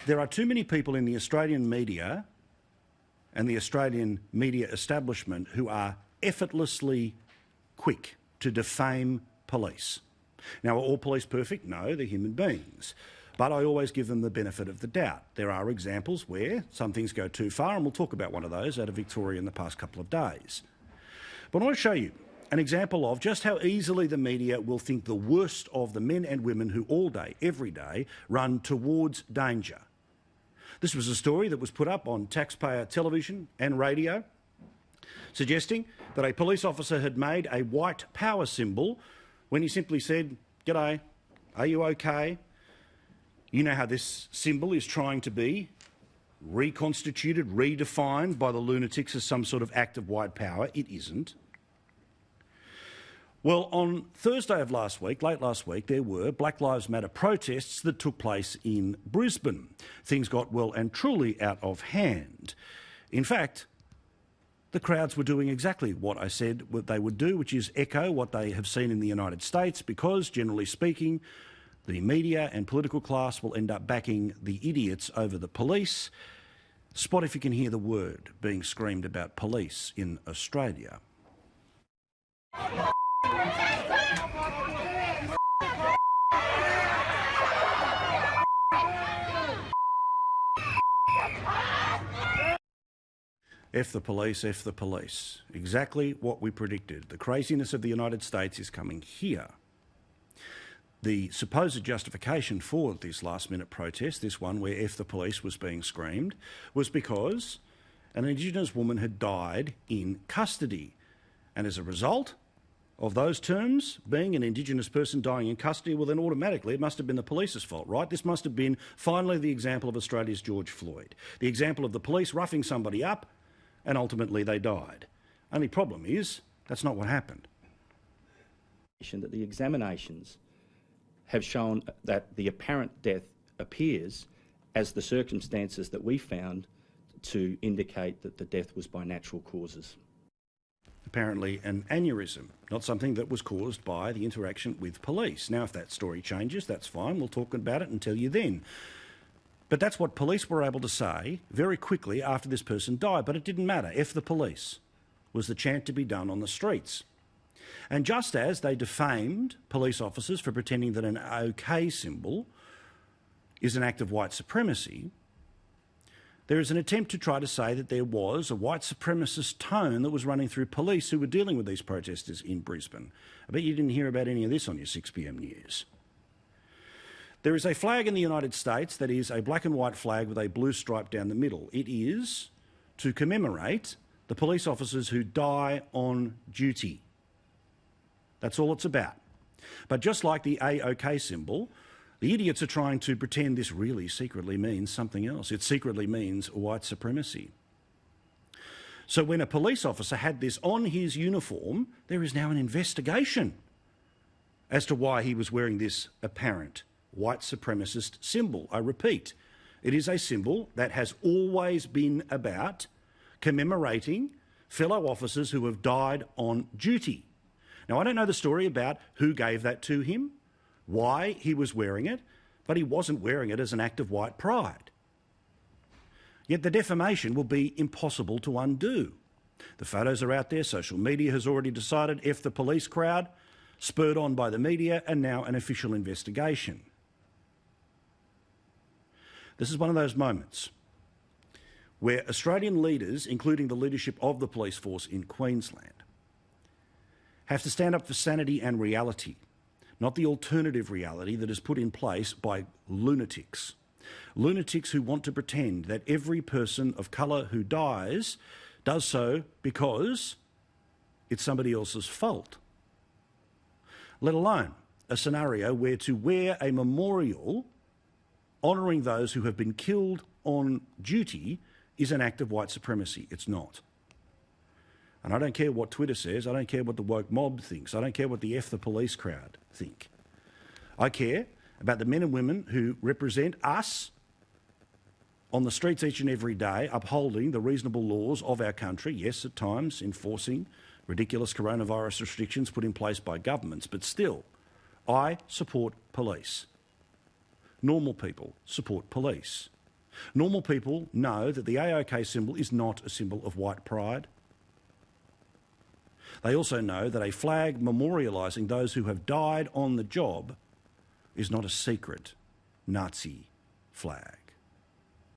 There are too many people in the Australian media and the Australian media establishment who are effortlessly quick to defame police. Now, are all police perfect? No, they're human beings. But I always give them the benefit of the doubt. There are examples where some things go too far, and we'll talk about one of those out of Victoria in the past couple of days. But I want to show you an example of just how easily the media will think the worst of the men and women who all day, every day, run towards danger. This was a story that was put up on taxpayer television and radio, suggesting that a police officer had made a white power symbol when he simply said, "G'day, are you okay?" You know how this symbol is trying to be reconstituted, redefined by the lunatics as some sort of act of white power. It isn't. Well, on Thursday of last week, late last week, there were Black Lives Matter protests that took place in Brisbane. Things got well and truly out of hand. In fact, the crowds were doing exactly what I said what they would do, which is echo what they have seen in the United States, because, generally speaking, the media and political class will end up backing the idiots over the police. Spot if you can hear the word being screamed about police in Australia. F the police, F the police. Exactly what we predicted. The craziness of the United States is coming here. The supposed justification for this last-minute protest, this one where F the police was being screamed, was because an Indigenous woman had died in custody. And as a result of those terms, being an Indigenous person dying in custody, well then automatically it must have been the police's fault, right? This must have been finally the example of Australia's George Floyd. The example of the police roughing somebody up and ultimately they died. Only problem is, that's not what happened. That the examinations have shown that the apparent death appears, as the circumstances that we found, to indicate that the death was by natural causes. Apparently an aneurism, not something that was caused by the interaction with police. Now, if that story changes, that's fine. We'll talk about it and tell you then. But that's what police were able to say very quickly after this person died. But it didn't matter. F the police was the chant to be done on the streets. And just as they defamed police officers for pretending that an OK symbol is an act of white supremacy, there is an attempt to try to say that there was a white supremacist tone that was running through police who were dealing with these protesters in Brisbane. I bet you didn't hear about any of this on your 6 p.m. news. There is a flag in the United States that is a black and white flag with a blue stripe down the middle. It is to commemorate the police officers who die on duty. That's all it's about. But just like the AOK symbol, the idiots are trying to pretend this really secretly means something else. It secretly means white supremacy. So when a police officer had this on his uniform, there is now an investigation as to why he was wearing this apparent white supremacist symbol. I repeat, it is a symbol that has always been about commemorating fellow officers who have died on duty. Now, I don't know the story about who gave that to him, why he was wearing it, but he wasn't wearing it as an act of white pride. Yet the defamation will be impossible to undo. The photos are out there, social media has already decided, F the police crowd, spurred on by the media, and now an official investigation. This is one of those moments where Australian leaders, including the leadership of the police force in Queensland, have to stand up for sanity and reality, not the alternative reality that is put in place by lunatics. Lunatics who want to pretend that every person of colour who dies does so because it's somebody else's fault. Let alone a scenario where to wear a memorial honouring those who have been killed on duty is an act of white supremacy. It's not. And I don't care what Twitter says, I don't care what the woke mob thinks, I don't care what the F the police crowd think. I care about the men and women who represent us on the streets each and every day, upholding the reasonable laws of our country, yes, at times enforcing ridiculous coronavirus restrictions put in place by governments, but still, I support police. Normal people support police. Normal people know that the AOK symbol is not a symbol of white pride. They also know that a flag memorialising those who have died on the job is not a secret Nazi flag.